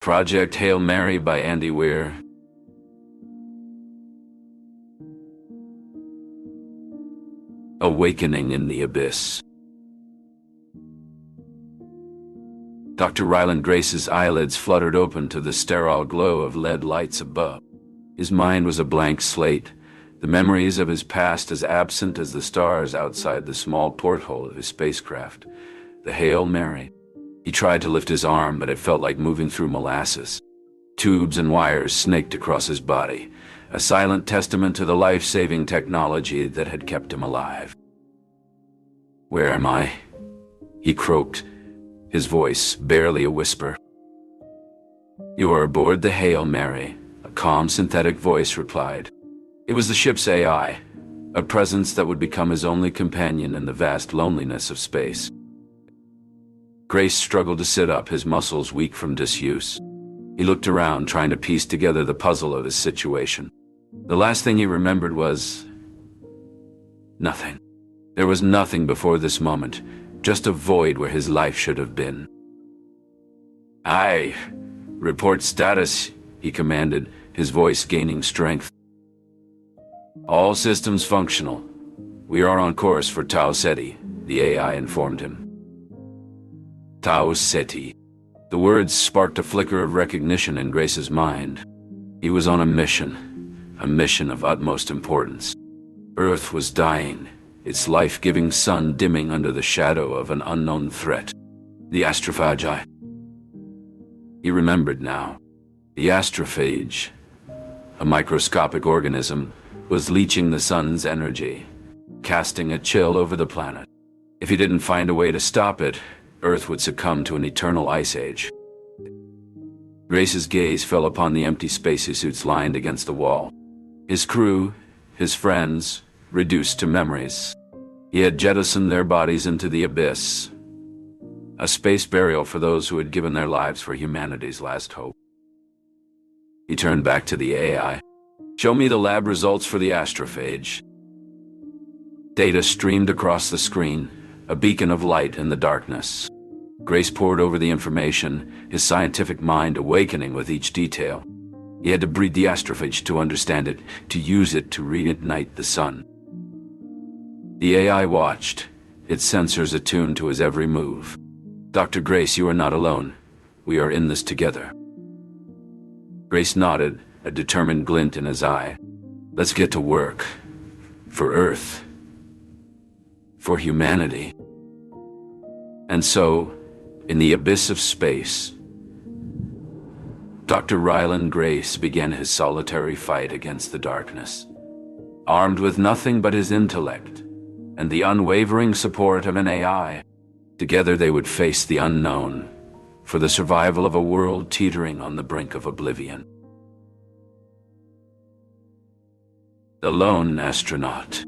Project Hail Mary by Andy Weir. Awakening in the Abyss. Dr. Ryland Grace's eyelids fluttered open to the sterile glow of LED lights above. His mind was a blank slate, the memories of his past as absent as the stars outside the small porthole of his spacecraft. The Hail Mary. He tried to lift his arm, but it felt like moving through molasses. Tubes and wires snaked across his body, a silent testament to the life-saving technology that had kept him alive. "Where am I?" he croaked, his voice barely a whisper. "You are aboard the Hail Mary," a calm synthetic voice replied. It was the ship's AI, a presence that would become his only companion in the vast loneliness of space. Grace struggled to sit up, his muscles weak from disuse. He looked around, trying to piece together the puzzle of his situation. The last thing he remembered was nothing. There was nothing before this moment, just a void where his life should have been. "Aye, report status," he commanded, his voice gaining strength. "All systems functional. We are on course for Tau Ceti," the AI informed him. Tau Ceti. The words sparked a flicker of recognition in Grace's mind. He was on a mission of utmost importance. Earth was dying, its life-giving sun dimming under the shadow of an unknown threat. The astrophagi. He remembered now. The astrophage, a microscopic organism, was leeching the sun's energy, casting a chill over the planet. If he didn't find a way to stop it, Earth would succumb to an eternal ice age. Grace's gaze fell upon the empty spacesuits lined against the wall. His crew, his friends, reduced to memories. He had jettisoned their bodies into the abyss, a space burial for those who had given their lives for humanity's last hope. He turned back to the AI. "Show me the lab results for the astrophage." Data streamed across the screen, a beacon of light in the darkness. Grace pored over the information, his scientific mind awakening with each detail. He had to breed the astrophage to understand it, to use it to reignite the sun. The AI watched, its sensors attuned to his every move. "Dr. Grace, you are not alone. We are in this together." Grace nodded, a determined glint in his eye. "Let's get to work. For Earth. For humanity." And so, in the abyss of space, Dr. Ryland Grace began his solitary fight against the darkness. Armed with nothing but his intellect and the unwavering support of an AI, together they would face the unknown for the survival of a world teetering on the brink of oblivion. The Lone Astronaut.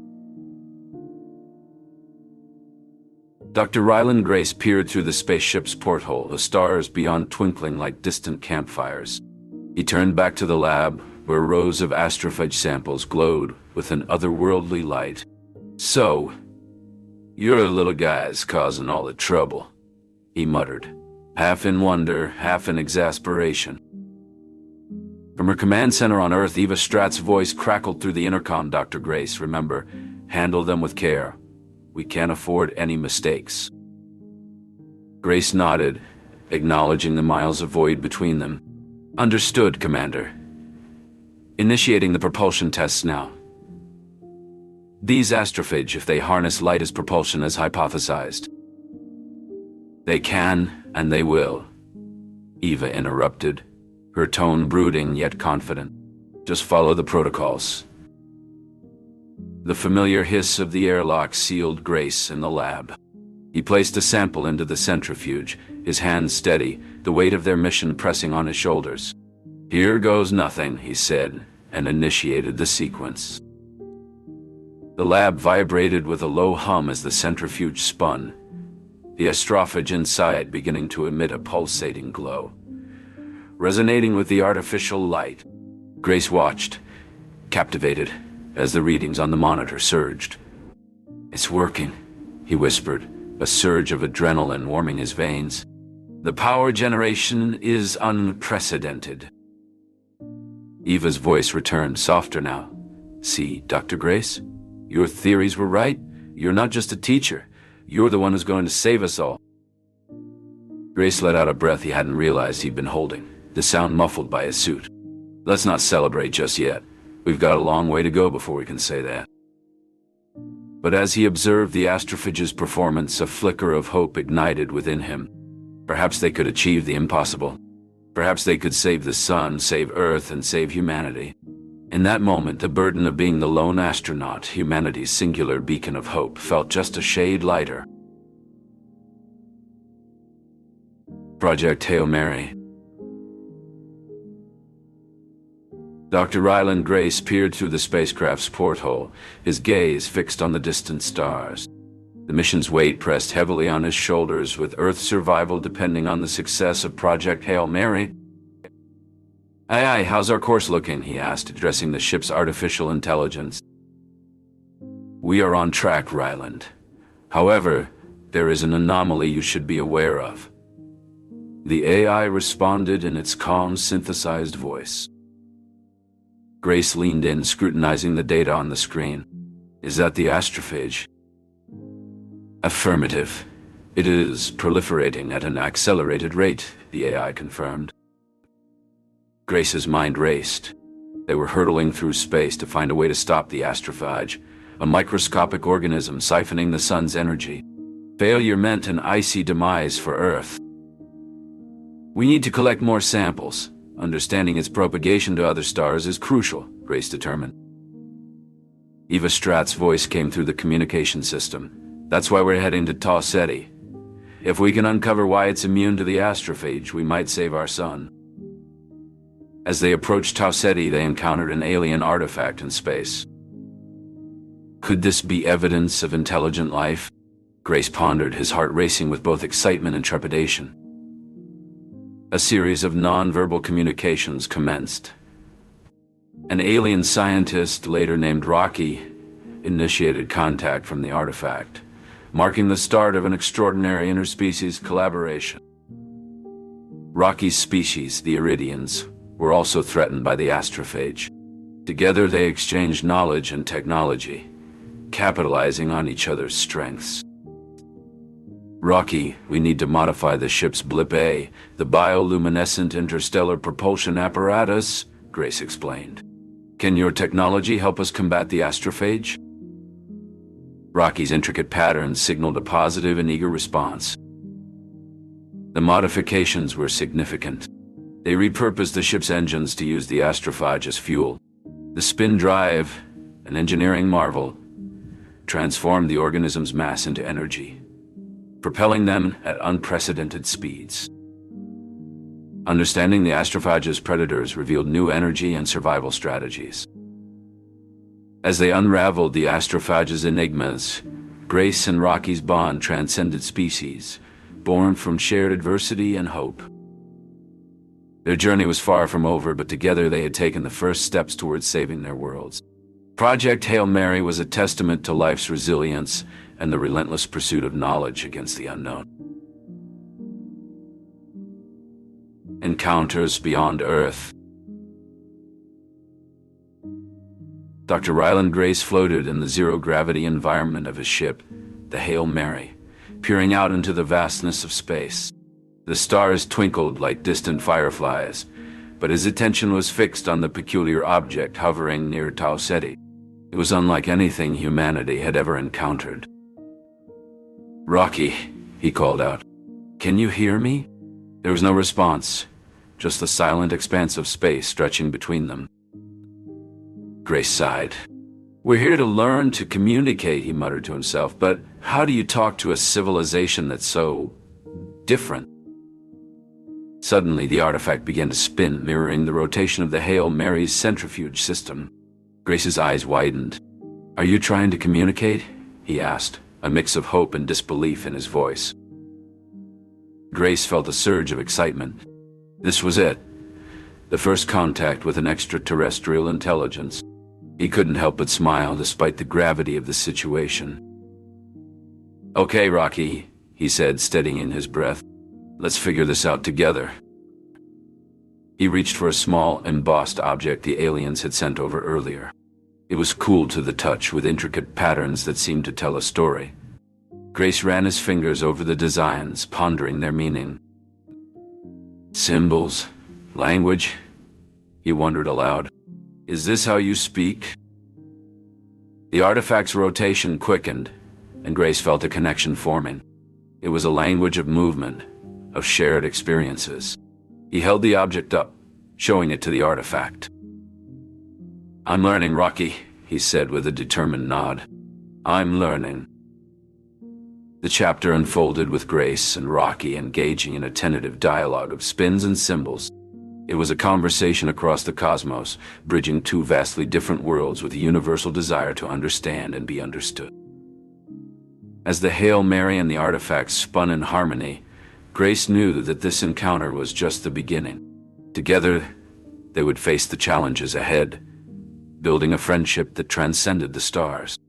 Dr. Ryland Grace peered through the spaceship's porthole, the stars beyond twinkling like distant campfires. He turned back to the lab, where rows of astrophage samples glowed with an otherworldly light. "So, your little guy's causing all the trouble," he muttered, half in wonder, half in exasperation. From her command center on Earth, Eva Stratt's voice crackled through the intercom. "Dr. Grace, remember, handle them with care. We can't afford any mistakes." Grace nodded, acknowledging the miles of void between them. "Understood, Commander. Initiating the propulsion tests now." "These astrophage, if they harness light as propulsion as hypothesized." "They can, and they will," Eva interrupted, her tone brooding yet confident. "Just follow the protocols." The familiar hiss of the airlock sealed Grace in the lab. He placed a sample into the centrifuge, his hands steady, the weight of their mission pressing on his shoulders. "Here goes nothing," he said, and initiated the sequence. The lab vibrated with a low hum as the centrifuge spun, the astrophage inside beginning to emit a pulsating glow. Resonating with the artificial light, Grace watched, captivated, as the readings on the monitor surged. "It's working," he whispered, a surge of adrenaline warming his veins. The power generation is unprecedented. Eva's voice returned, softer now. See, Dr. Grace? Your theories were right. You're not just a teacher. You're the one who's going to save us all. Grace let out a breath he hadn't realized he'd been holding, the sound muffled by his suit. Let's not celebrate just yet. We've got a long way to go before we can say that. But as he observed the astrophage's performance, a flicker of hope ignited within him. Perhaps they could achieve the impossible. Perhaps they could save the sun, save Earth, and save humanity. In that moment, the burden of being the lone astronaut, humanity's singular beacon of hope, felt just a shade lighter. Project Hail Mary. Dr. Ryland Grace peered through the spacecraft's porthole, his gaze fixed on the distant stars. The mission's weight pressed heavily on his shoulders, with Earth's survival depending on the success of Project Hail Mary. Aye, how's our course looking? He asked, addressing the ship's artificial intelligence. We are on track, Ryland. However, there is an anomaly you should be aware of. The AI responded in its calm, synthesized voice. Grace leaned in, scrutinizing the data on the screen. Is that the astrophage? Affirmative. It is proliferating at an accelerated rate, the AI confirmed. Grace's mind raced. They were hurtling through space to find a way to stop the astrophage, a microscopic organism siphoning the sun's energy. Failure meant an icy demise for Earth. We need to collect more samples. Understanding its propagation to other stars is crucial, Grace determined. Eva Stratt's voice came through the communication system. That's why we're heading to Tau Ceti. If we can uncover why it's immune to the astrophage, we might save our sun. As they approached Tau Ceti, they encountered an alien artifact in space. Could this be evidence of intelligent life? Grace pondered, his heart racing with both excitement and trepidation. A series of non-verbal communications commenced. An alien scientist, later named Rocky, initiated contact from the artifact, marking the start of an extraordinary interspecies collaboration. Rocky's species, the Iridians, were also threatened by the astrophage. Together they exchanged knowledge and technology, capitalizing on each other's strengths. Rocky, we need to modify the ship's Blip A, the bioluminescent interstellar propulsion apparatus, Grace explained. Can your technology help us combat the astrophage? Rocky's intricate patterns signaled a positive and eager response. The modifications were significant. They repurposed the ship's engines to use the astrophage as fuel. The spin drive, an engineering marvel, transformed the organism's mass into energy, propelling them at unprecedented speeds. Understanding the astrophage's predators revealed new energy and survival strategies. As they unraveled the astrophage's enigmas, Grace and Rocky's bond transcended species, born from shared adversity and hope. Their journey was far from over, but together they had taken the first steps towards saving their worlds. Project Hail Mary was a testament to life's resilience and the relentless pursuit of knowledge against the unknown. Encounters beyond Earth. Dr. Ryland Grace floated in the zero-gravity environment of his ship, the Hail Mary, peering out into the vastness of space. The stars twinkled like distant fireflies, but his attention was fixed on the peculiar object hovering near Tau Ceti. It was unlike anything humanity had ever encountered. Rocky, he called out. Can you hear me? There was no response, just the silent expanse of space stretching between them. Grace sighed. We're here to learn to communicate, he muttered to himself, but how do you talk to a civilization that's so different? Suddenly, the artifact began to spin, mirroring the rotation of the Hail Mary's centrifuge system. Grace's eyes widened. Are you trying to communicate? He asked, a mix of hope and disbelief in his voice. Grace felt a surge of excitement. This was it. The first contact with an extraterrestrial intelligence. He couldn't help but smile despite the gravity of the situation. Okay, Rocky, he said, steadying his breath. Let's figure this out together. He reached for a small, embossed object the aliens had sent over earlier. It was cool to the touch, with intricate patterns that seemed to tell a story. Grace ran his fingers over the designs, pondering their meaning. Symbols? Language? He wondered aloud. Is this how you speak? The artifact's rotation quickened, and Grace felt a connection forming. It was a language of movement, of shared experiences. He held the object up, showing it to the artifact. I'm learning, Rocky, he said with a determined nod. I'm learning. The chapter unfolded with Grace and Rocky engaging in a tentative dialogue of spins and symbols. It was a conversation across the cosmos, bridging two vastly different worlds with a universal desire to understand and be understood. As the Hail Mary and the artifacts spun in harmony, Grace knew that this encounter was just the beginning. Together, they would face the challenges ahead, building a friendship that transcended the stars.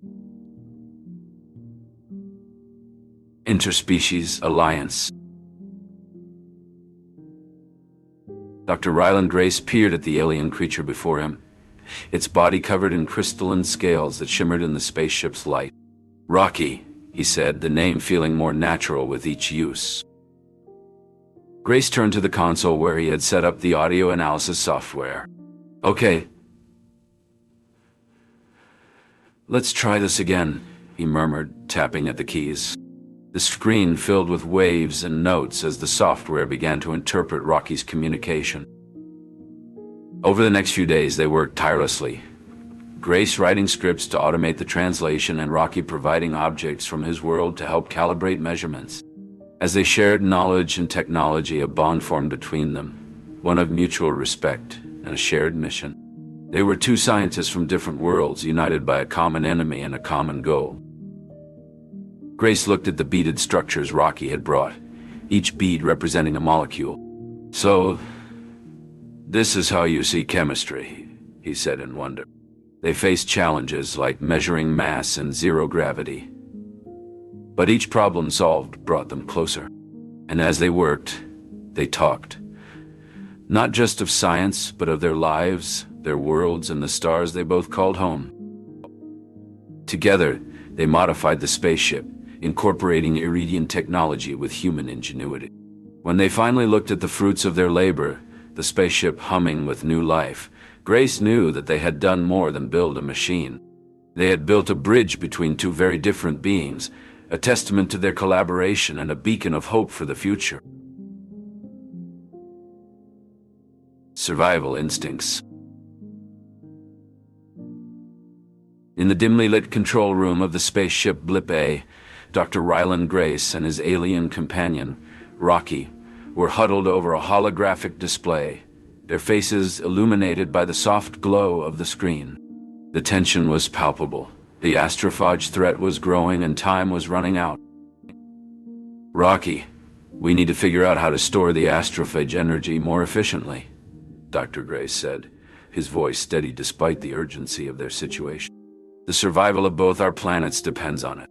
Interspecies Alliance. Dr. Ryland Grace peered at the alien creature before him, its body covered in crystalline scales that shimmered in the spaceship's light. Rocky, he said, the name feeling more natural with each use. Grace turned to the console where he had set up the audio analysis software. Okay. Let's try this again, he murmured, tapping at the keys. The screen filled with waves and notes as the software began to interpret Rocky's communication. Over the next few days, they worked tirelessly. Grace writing scripts to automate the translation and Rocky providing objects from his world to help calibrate measurements. As they shared knowledge and technology, a bond formed between them, one of mutual respect and a shared mission. They were two scientists from different worlds, united by a common enemy and a common goal. Grace looked at the beaded structures Rocky had brought, each bead representing a molecule. So, this is how you see chemistry, he said in wonder. They faced challenges like measuring mass and zero gravity. But each problem solved brought them closer. And as they worked, they talked. Not just of science, but of their lives, their worlds, and the stars they both called home. Together, they modified the spaceship, incorporating Iridian technology with human ingenuity. When they finally looked at the fruits of their labor, the spaceship humming with new life, Grace knew that they had done more than build a machine. They had built a bridge between two very different beings, a testament to their collaboration and a beacon of hope for the future. Survival instincts. In the dimly lit control room of the spaceship Blip A, Dr. Ryland Grace and his alien companion, Rocky, were huddled over a holographic display, their faces illuminated by the soft glow of the screen. The tension was palpable. The astrophage threat was growing and time was running out. Rocky, we need to figure out how to store the astrophage energy more efficiently, Dr. Grace said, his voice steady despite the urgency of their situation. The survival of both our planets depends on it.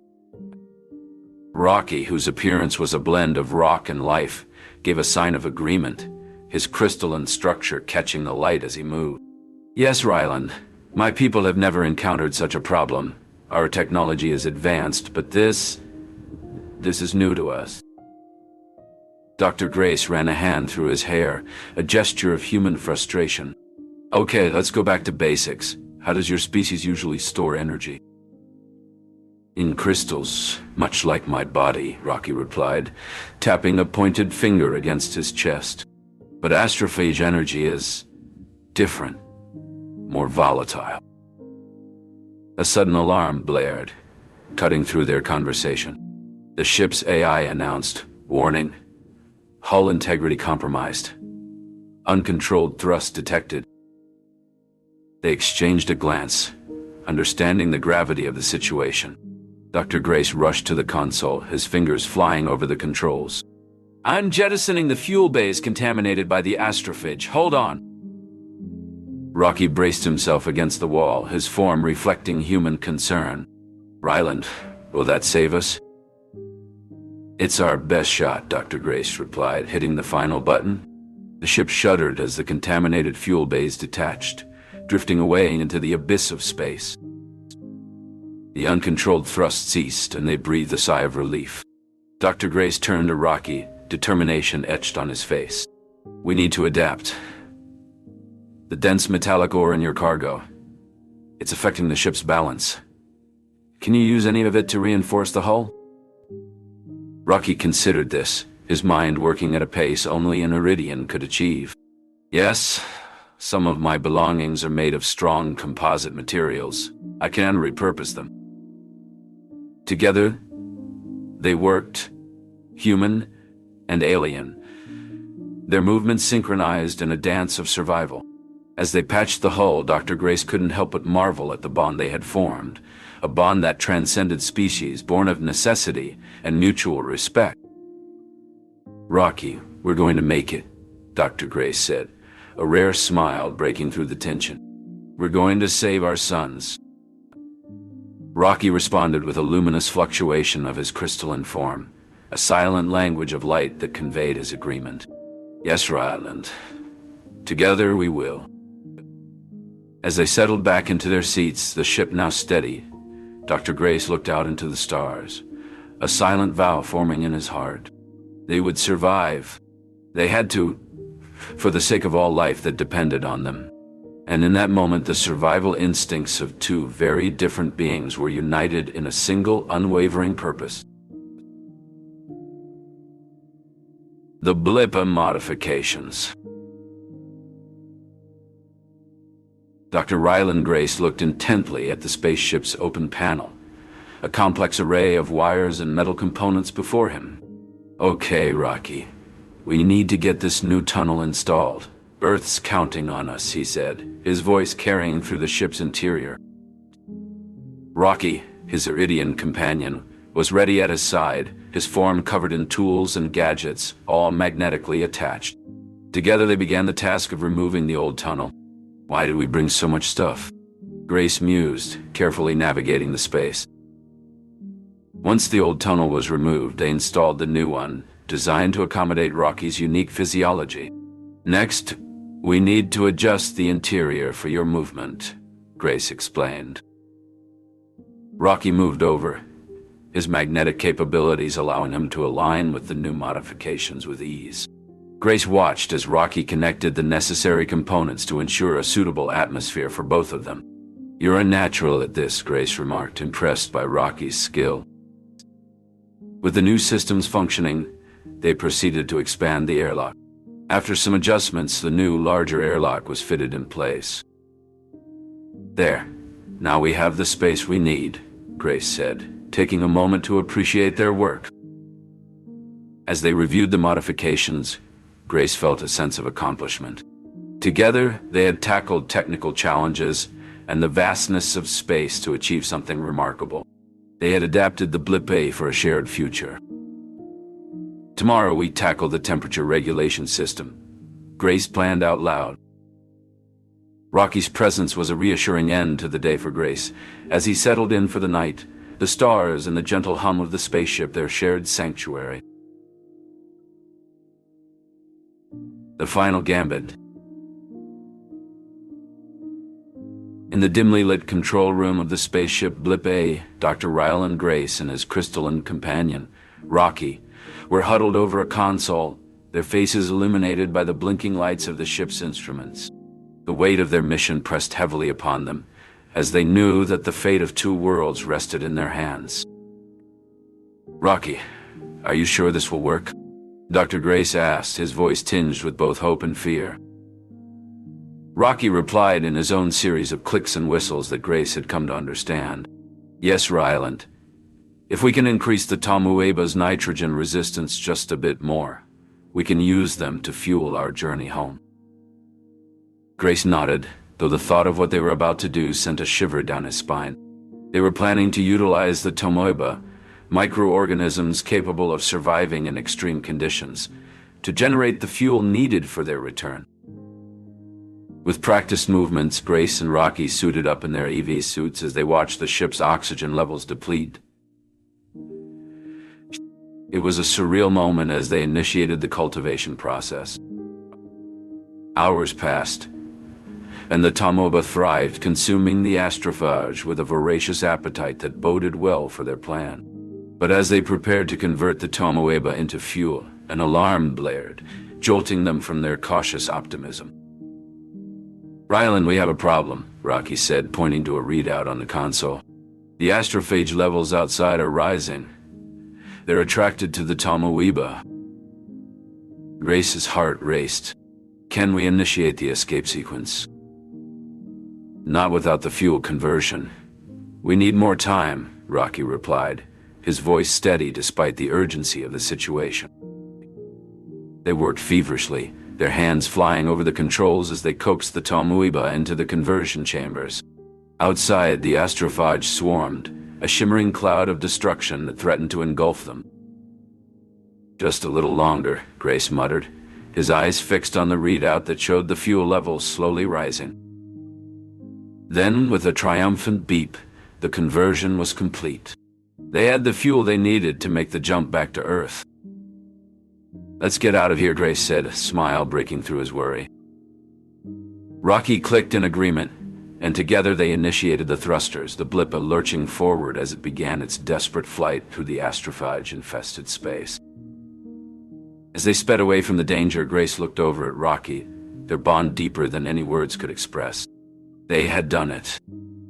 Rocky, whose appearance was a blend of rock and life, gave a sign of agreement, his crystalline structure catching the light as he moved. Yes, Ryland, my people have never encountered such a problem. Our technology is advanced, but this is new to us. Dr. Grace ran a hand through his hair, a gesture of human frustration. Okay, let's go back to basics. How does your species usually store energy? In crystals, much like my body, Rocky replied, tapping a pointed finger against his chest. But astrophage energy is different, more volatile. A sudden alarm blared, cutting through their conversation. The ship's AI announced, "Warning, hull integrity compromised. Uncontrolled thrust detected." They exchanged a glance, understanding the gravity of the situation. Dr. Grace rushed to the console, his fingers flying over the controls. I'm jettisoning the fuel bays contaminated by the astrophage. Hold on. Rocky braced himself against the wall, his form reflecting human concern. Ryland, will that save us? It's our best shot, Dr. Grace replied, hitting the final button. The ship shuddered as the contaminated fuel bays detached, drifting away into the abyss of space. The uncontrolled thrust ceased, and they breathed a sigh of relief. Dr. Grace turned to Rocky, determination etched on his face. We need to adapt. The dense metallic ore in your cargo, it's affecting the ship's balance. Can you use any of it to reinforce the hull? Rocky considered this, his mind working at a pace only an Iridian could achieve. Yes, some of my belongings are made of strong composite materials. I can repurpose them. Together, they worked, human and alien. Their movements synchronized in a dance of survival. As they patched the hull, Dr. Grace couldn't help but marvel at the bond they had formed, a bond that transcended species, born of necessity and mutual respect. Rocky, we're going to make it, Dr. Grace said, a rare smile breaking through the tension. We're going to save our sons. Rocky responded with a luminous fluctuation of his crystalline form, a silent language of light that conveyed his agreement. Yes, Ryland. Together we will. As they settled back into their seats, the ship now steady, Dr. Grace looked out into the stars, a silent vow forming in his heart. They would survive. They had to, for the sake of all life that depended on them. And in that moment, the survival instincts of two very different beings were united in a single, unwavering purpose. The Blippa modifications. Dr. Ryland Grace looked intently at the spaceship's open panel, a complex array of wires and metal components before him. Okay, Rocky. We need to get this new tunnel installed. Earth's counting on us, he said, his voice carrying through the ship's interior. Rocky, his Iridian companion, was ready at his side, his form covered in tools and gadgets, all magnetically attached. Together they began the task of removing the old tunnel. Why did we bring so much stuff? Grace mused, carefully navigating the space. Once the old tunnel was removed, they installed the new one, designed to accommodate Rocky's unique physiology. Next, we need to adjust the interior for your movement, Grace explained. Rocky moved over, his magnetic capabilities allowing him to align with the new modifications with ease. Grace watched as Rocky connected the necessary components to ensure a suitable atmosphere for both of them. You're a natural at this, Grace remarked, impressed by Rocky's skill. With the new systems functioning, they proceeded to expand the airlock. After some adjustments, the new, larger airlock was fitted in place. There, now we have the space we need, Grace said, taking a moment to appreciate their work. As they reviewed the modifications, Grace felt a sense of accomplishment. Together, they had tackled technical challenges and the vastness of space to achieve something remarkable. They had adapted the Blip A for a shared future. Tomorrow we tackle the temperature regulation system, Grace planned out loud. Rocky's presence was a reassuring end to the day for Grace. As he settled in for the night, the stars and the gentle hum of the spaceship their shared sanctuary. The final gambit. In the dimly lit control room of the spaceship Blip A, Dr. Ryland Grace and his crystalline companion, Rocky, were huddled over a console, their faces illuminated by the blinking lights of the ship's instruments. The weight of their mission pressed heavily upon them, as they knew that the fate of two worlds rested in their hands. Rocky, are you sure this will work? Dr. Grace asked, his voice tinged with both hope and fear. Rocky replied in his own series of clicks and whistles that Grace had come to understand. Yes, Ryland. If we can increase the Tamueba's nitrogen resistance just a bit more, we can use them to fuel our journey home. Grace nodded, though the thought of what they were about to do sent a shiver down his spine. They were planning to utilize the Tamueba, microorganisms capable of surviving in extreme conditions, to generate the fuel needed for their return. With practiced movements, Grace and Rocky suited up in their EV suits as they watched the ship's oxygen levels deplete. It was a surreal moment as they initiated the cultivation process. Hours passed, and the Tamoeba thrived, consuming the astrophage with a voracious appetite that boded well for their plan. But as they prepared to convert the Tamoeba into fuel, an alarm blared, jolting them from their cautious optimism. "Ryland, we have a problem," Rocky said, pointing to a readout on the console. "The astrophage levels outside are rising. They're attracted to the Tamoeba." Grace's heart raced. "Can we initiate the escape sequence?" "Not without the fuel conversion. We need more time," Rocky replied, his voice steady despite the urgency of the situation. They worked feverishly, their hands flying over the controls as they coaxed the Tamoeba into the conversion chambers. Outside, the astrophage swarmed, a shimmering cloud of destruction that threatened to engulf them. "Just a little longer," Grace muttered, his eyes fixed on the readout that showed the fuel levels slowly rising. Then, with a triumphant beep, the conversion was complete. They had the fuel they needed to make the jump back to Earth. "Let's get out of here," Grace said, a smile breaking through his worry. Rocky clicked in agreement, and together they initiated the thrusters, the blip lurching forward as it began its desperate flight through the astrophage-infested space. As they sped away from the danger, Grace looked over at Rocky, their bond deeper than any words could express. They had done it.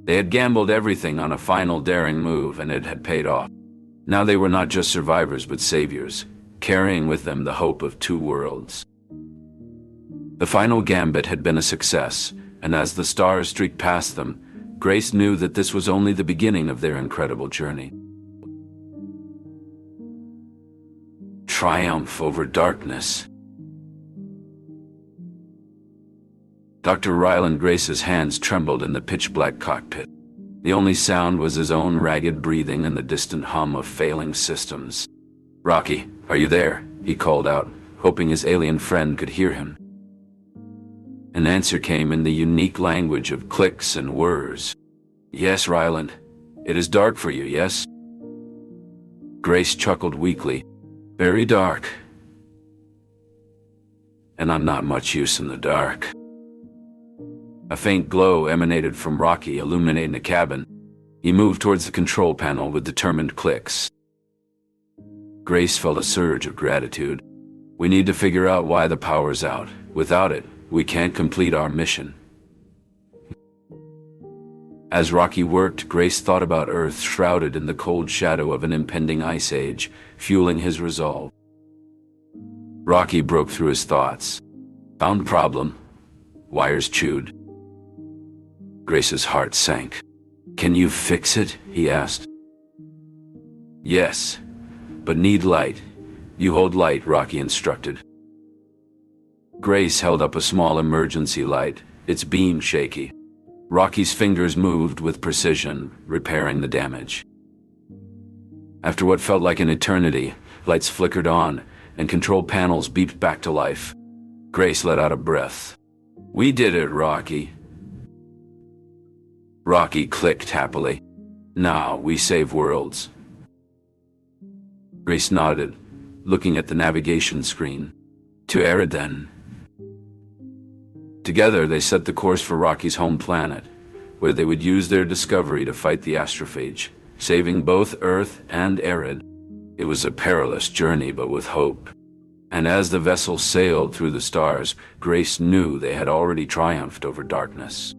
They had gambled everything on a final daring move, and it had paid off. Now they were not just survivors, but saviors, carrying with them the hope of two worlds. The final gambit had been a success, and as the stars streaked past them, Grace knew that this was only the beginning of their incredible journey. Triumph over darkness. Dr. Ryland Grace's hands trembled in the pitch-black cockpit. The only sound was his own ragged breathing and the distant hum of failing systems. "Rocky, are you there?" he called out, hoping his alien friend could hear him. An answer came in the unique language of clicks and whirs. "Yes, Ryland. It is dark for you, yes?" Grace chuckled weakly. "Very dark. And I'm not much use in the dark." A faint glow emanated from Rocky, illuminating the cabin. He moved towards the control panel with determined clicks. Grace felt a surge of gratitude. "We need to figure out why the power's out. Without it, we can't complete our mission." As Rocky worked, Grace thought about Earth shrouded in the cold shadow of an impending ice age, fueling his resolve. Rocky broke through his thoughts. "Found problem. Wires chewed." Grace's heart sank. "Can you fix it?" he asked. "Yes, but need light. You hold light," Rocky instructed. Grace held up a small emergency light, its beam shaky. Rocky's fingers moved with precision, repairing the damage. After what felt like an eternity, lights flickered on, and control panels beeped back to life. Grace let out a breath. "We did it, Rocky." Rocky clicked happily. "Now we save worlds." Grace nodded, looking at the navigation screen. "To Arid then." Together they set the course for Rocky's home planet, where they would use their discovery to fight the astrophage, saving both Earth and Arid. It was a perilous journey, but with hope. And as the vessel sailed through the stars, Grace knew they had already triumphed over darkness.